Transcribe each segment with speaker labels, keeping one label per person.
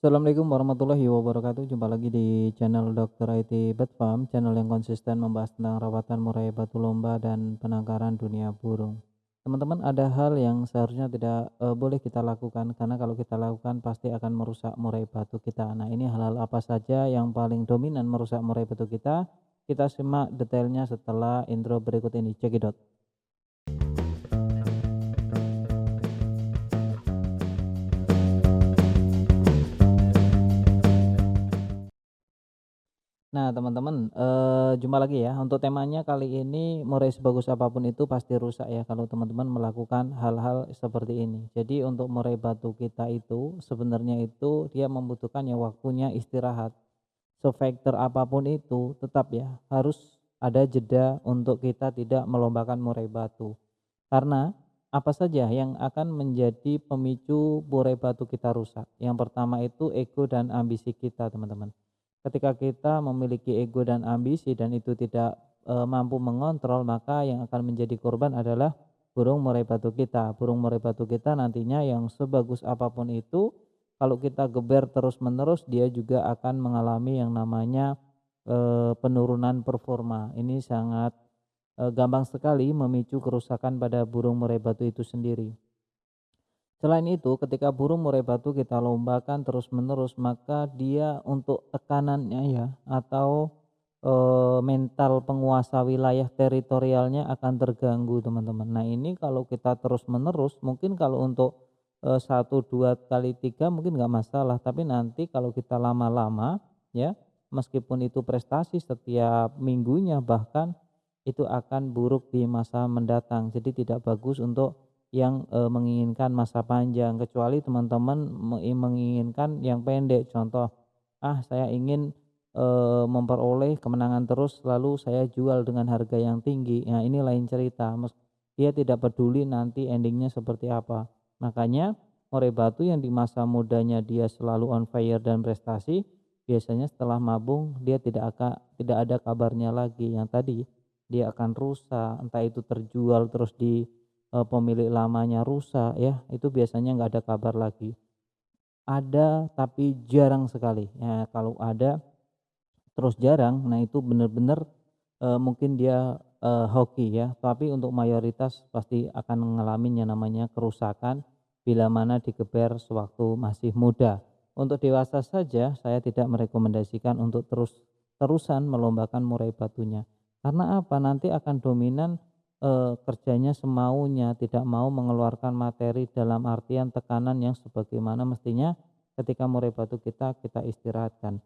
Speaker 1: Assalamualaikum warahmatullahi wabarakatuh. Jumpa lagi di channel Dr. IT Bird Farm, channel yang konsisten membahas tentang rawatan murai batu lomba dan penangkaran dunia burung. Teman-teman, ada hal yang seharusnya tidak boleh kita lakukan karena kalau kita lakukan pasti akan merusak murai batu kita. Nah, ini hal-hal apa saja yang paling dominan merusak murai batu kita? Kita simak detailnya setelah intro berikut ini. Cekidot. Nah, teman-teman, jumpa lagi ya. Untuk temanya kali ini, murai sebagus apapun itu pasti rusak ya kalau teman-teman melakukan hal-hal seperti ini. Jadi untuk murai batu kita itu sebenarnya itu dia membutuhkan ya waktunya istirahat. Sefaktor apapun itu tetap ya harus ada jeda untuk kita tidak melombakan murai batu. Karena apa saja yang akan menjadi pemicu murai batu kita rusak? Yang pertama itu ego dan ambisi kita, teman-teman. Ketika kita memiliki ego dan ambisi dan itu tidak mampu mengontrol, maka yang akan menjadi korban adalah burung murai batu kita. Burung murai batu kita nantinya yang sebagus apapun itu, kalau kita geber terus-menerus, dia juga akan mengalami yang namanya penurunan performa. Ini sangat gampang sekali memicu kerusakan pada burung murai batu itu sendiri. Selain itu, ketika burung murai batu kita lombakan terus-menerus, maka dia untuk tekanannya ya atau mental penguasa wilayah teritorialnya akan terganggu, teman-teman. Nah, ini kalau kita terus-menerus, mungkin kalau untuk 1, 2 kali, 3 mungkin nggak masalah, tapi nanti kalau kita lama-lama ya, meskipun itu prestasi setiap minggunya bahkan itu akan buruk di masa mendatang. Jadi tidak bagus untuk yang menginginkan masa panjang, kecuali teman-teman menginginkan yang pendek. Contoh, saya ingin memperoleh kemenangan terus lalu saya jual dengan harga yang tinggi. Nah, ini lain cerita, dia tidak peduli nanti endingnya seperti apa. Makanya murai batu yang di masa mudanya dia selalu on fire dan prestasi, biasanya setelah mabung dia tidak ada kabarnya lagi. Yang tadi dia akan rusak, entah itu terjual terus di pemilik lamanya rusak ya, itu biasanya nggak ada kabar lagi. Ada tapi jarang sekali, ya kalau ada terus jarang, nah itu benar-benar mungkin dia hoki ya, tapi untuk mayoritas pasti akan ngalamin yang namanya kerusakan bila mana digeber sewaktu masih muda. Untuk dewasa saja saya tidak merekomendasikan untuk terus-terusan melombakan murai batunya. Karena apa? Nanti akan dominan kerjanya semaunya, tidak mau mengeluarkan materi dalam artian tekanan yang sebagaimana mestinya ketika murai batu kita istirahatkan.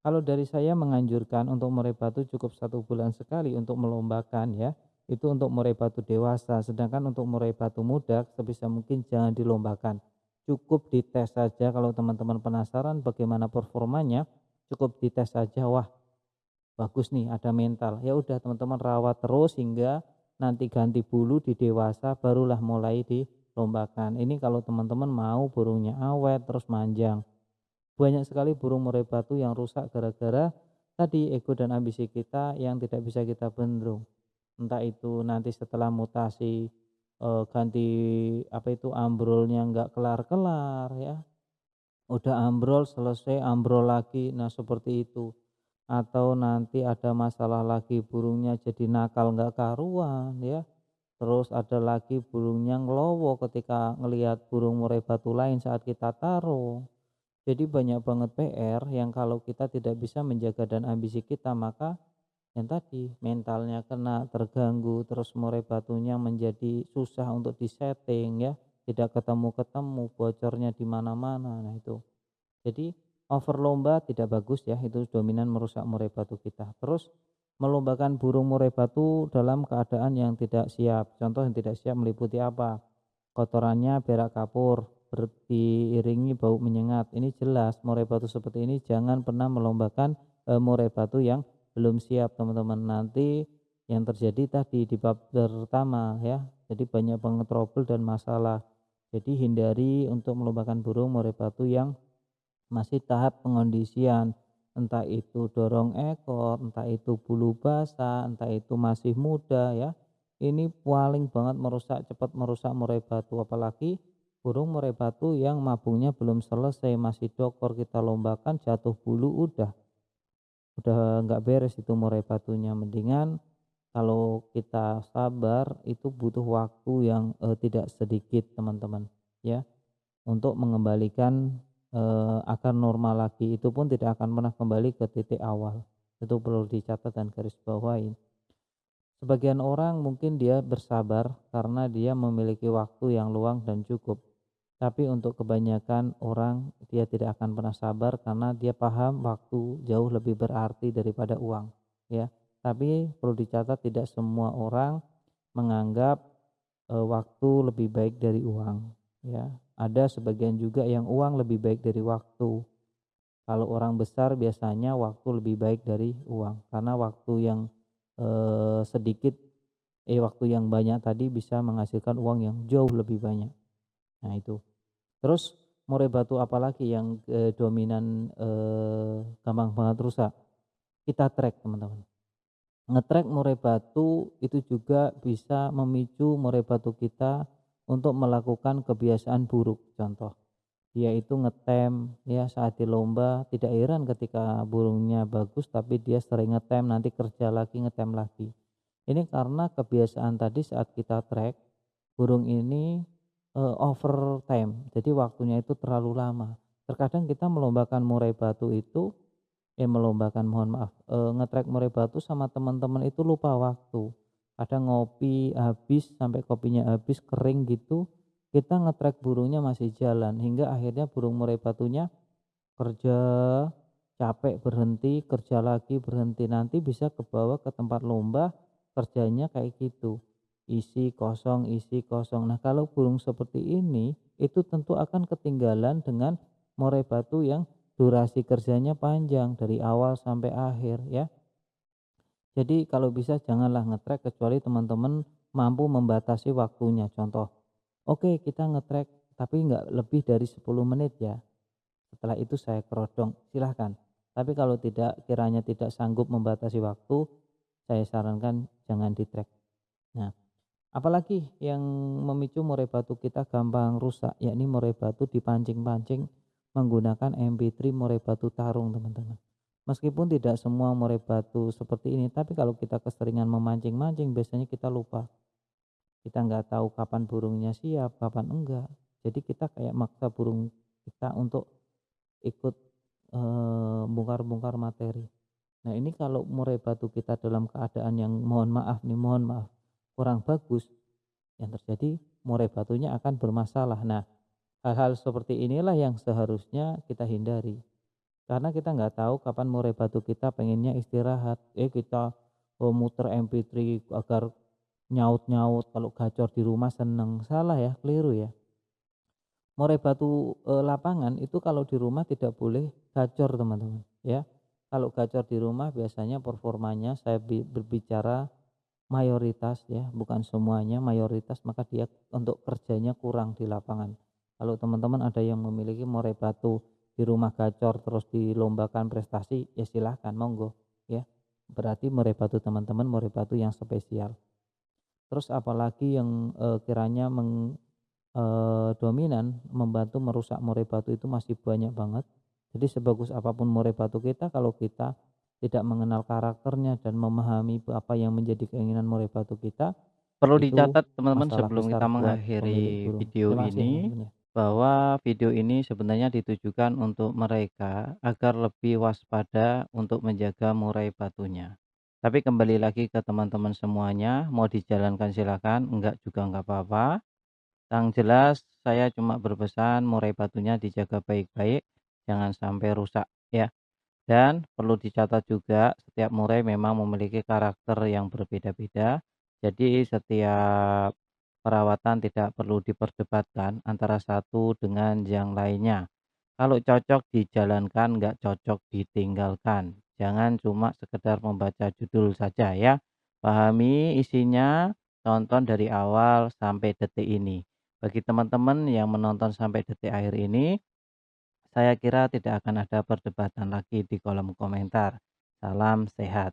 Speaker 1: Kalau dari saya menganjurkan untuk murai batu cukup 1 bulan sekali untuk melombakan ya, itu untuk murai batu dewasa, sedangkan untuk murai batu muda sebisa mungkin jangan dilombakan. Cukup dites saja kalau teman-teman penasaran bagaimana performanya, cukup dites saja, wah bagus nih ada mental. Ya udah teman-teman rawat terus hingga nanti ganti bulu di dewasa barulah mulai dilombakan. Ini kalau teman-teman mau burungnya awet terus manjang. Banyak sekali burung murai batu yang rusak gara-gara tadi ego dan ambisi kita yang tidak bisa kita bendung. Entah itu nanti setelah mutasi ganti apa itu ambrolnya nggak kelar-kelar ya. Udah ambrol selesai ambrol lagi. Nah, seperti itu. Atau nanti ada masalah lagi burungnya jadi nakal nggak karuan ya. Terus ada lagi burungnya ngelowo ketika ngelihat burung murai batu lain saat kita taruh. Jadi banyak banget PR yang kalau kita tidak bisa menjaga dan ambisi kita, maka yang tadi mentalnya kena terganggu, terus murai batunya menjadi susah untuk disetting ya, tidak ketemu-ketemu, bocornya di mana-mana. Nah itu. Jadi over lomba tidak bagus ya, itu dominan merusak murai batu kita. Terus melombakan burung murai batu dalam keadaan yang tidak siap. Contoh yang tidak siap meliputi apa? Kotorannya berak kapur, diiringi bau menyengat. Ini jelas murai batu seperti ini jangan pernah melombakan murai batu yang belum siap, teman-teman. Nanti yang terjadi tadi di bab pertama ya. Jadi banyak banget trouble dan masalah. Jadi hindari untuk melombakan burung murai batu yang masih tahap pengondisian, entah itu dorong ekor, entah itu bulu basah, entah itu masih muda ya. Ini paling banget merusak, cepat merusak murai batu, apalagi Burung murai batu yang mabungnya belum selesai, masih dokor, kita lombakan jatuh bulu, udah nggak beres itu murai batunya. Mendingan kalau kita sabar itu butuh waktu yang, tidak sedikit teman-teman, ya, untuk mengembalikan, agar normal lagi, itu pun tidak akan pernah kembali ke titik awal. Itu perlu dicatat dan garis bawahi. Sebagian orang mungkin dia bersabar karena dia memiliki waktu yang luang dan cukup. Tapi untuk kebanyakan orang dia tidak akan pernah sabar karena dia paham waktu jauh lebih berarti daripada uang, ya. Tapi perlu dicatat tidak semua orang menganggap, waktu lebih baik dari uang, ya. Ada sebagian juga yang uang lebih baik dari waktu. Kalau orang besar biasanya waktu lebih baik dari uang, karena waktu yang, sedikit waktu yang banyak tadi bisa menghasilkan uang yang jauh lebih banyak. Nah itu. Terus murai batu apalagi yang, dominan, gampang banget rusak? Kita track teman-teman. Nge-track murai batu itu juga bisa memicu murai batu kita untuk melakukan kebiasaan buruk. Contoh, dia itu ngetem ya saat di lomba, tidak heran ketika burungnya bagus tapi dia sering ngetem, nanti kerja lagi, ngetem lagi. Ini karena kebiasaan tadi saat kita track, burung ini, overtime, jadi waktunya itu terlalu lama. Terkadang kita melombakan murai batu itu melombakan, mohon maaf, nge-track murai batu sama teman-teman itu lupa waktu. Kadang ngopi habis, sampai kopinya habis, kering gitu, kita nge-track burungnya masih jalan, hingga akhirnya burung murai batunya kerja, capek berhenti, kerja lagi berhenti, nanti bisa kebawa ke tempat lomba, kerjanya kayak gitu, isi kosong. Nah, kalau burung seperti ini, itu tentu akan ketinggalan dengan murai batu yang durasi kerjanya panjang dari awal sampai akhir ya. Jadi kalau bisa janganlah nge-track kecuali teman-teman mampu membatasi waktunya. Contoh, oke kita nge-track tapi nggak lebih dari 10 menit ya. Setelah itu saya kerodong, silahkan. Tapi kalau tidak, kiranya tidak sanggup membatasi waktu, saya sarankan jangan di-track. Nah, apalagi yang memicu murai batu kita gampang rusak, yakni murai batu dipancing-pancing menggunakan MP3 murai batu tarung, teman-teman. Meskipun tidak semua murai batu seperti ini, tapi kalau kita keseringan memancing-mancing, biasanya kita lupa. Kita nggak tahu kapan burungnya siap, kapan enggak. Jadi kita kayak maksa burung kita untuk ikut, bongkar-bongkar materi. Nah, ini kalau murai batu kita dalam keadaan yang mohon maaf, kurang bagus, yang terjadi murai batunya akan bermasalah. Nah, hal-hal seperti inilah yang seharusnya kita hindari. Karena kita nggak tahu kapan murai batu kita pengennya istirahat. Kita muter MP3 agar nyaut-nyaut, kalau gacor di rumah seneng. Salah ya, keliru ya. Murai batu, lapangan itu kalau di rumah tidak boleh gacor teman-teman ya. Kalau gacor di rumah biasanya performanya, saya berbicara mayoritas ya, bukan semuanya, mayoritas, maka dia untuk kerjanya kurang di lapangan. Kalau teman-teman ada yang memiliki murai batu di rumah gacor terus dilombakan prestasi, ya silahkan monggo ya. Berarti murai batu teman-teman murai batu yang spesial. Terus apalagi yang, kiranya dominan membantu merusak murai batu itu masih banyak banget. Jadi sebagus apapun murai batu kita, kalau kita tidak mengenal karakternya dan memahami apa yang menjadi keinginan murai batu kita,
Speaker 2: Perlu
Speaker 1: itu
Speaker 2: dicatat teman-teman
Speaker 1: masalah
Speaker 2: sebelum
Speaker 1: besar
Speaker 2: kita
Speaker 1: buat pemilik
Speaker 2: mengakhiri
Speaker 1: burung.
Speaker 2: video
Speaker 1: Terima kasih
Speaker 2: ini,
Speaker 1: teman-teman ya.
Speaker 2: bahwa video ini sebenarnya ditujukan untuk mereka agar lebih waspada untuk menjaga murai batunya. Tapi kembali lagi ke teman-teman semuanya, mau dijalankan silakan, enggak juga enggak apa-apa. Yang jelas saya cuma berpesan murai batunya dijaga baik-baik, jangan sampai rusak ya. Dan perlu dicatat juga setiap murai memang memiliki karakter yang berbeda-beda. Jadi setiap perawatan tidak perlu diperdebatkan antara satu dengan yang lainnya. Kalau cocok dijalankan, nggak cocok ditinggalkan. Jangan cuma sekedar membaca judul saja ya. Pahami isinya, tonton dari awal sampai detik ini. Bagi teman-teman yang menonton sampai detik akhir ini, saya kira tidak akan ada perdebatan lagi di kolom komentar. Salam sehat.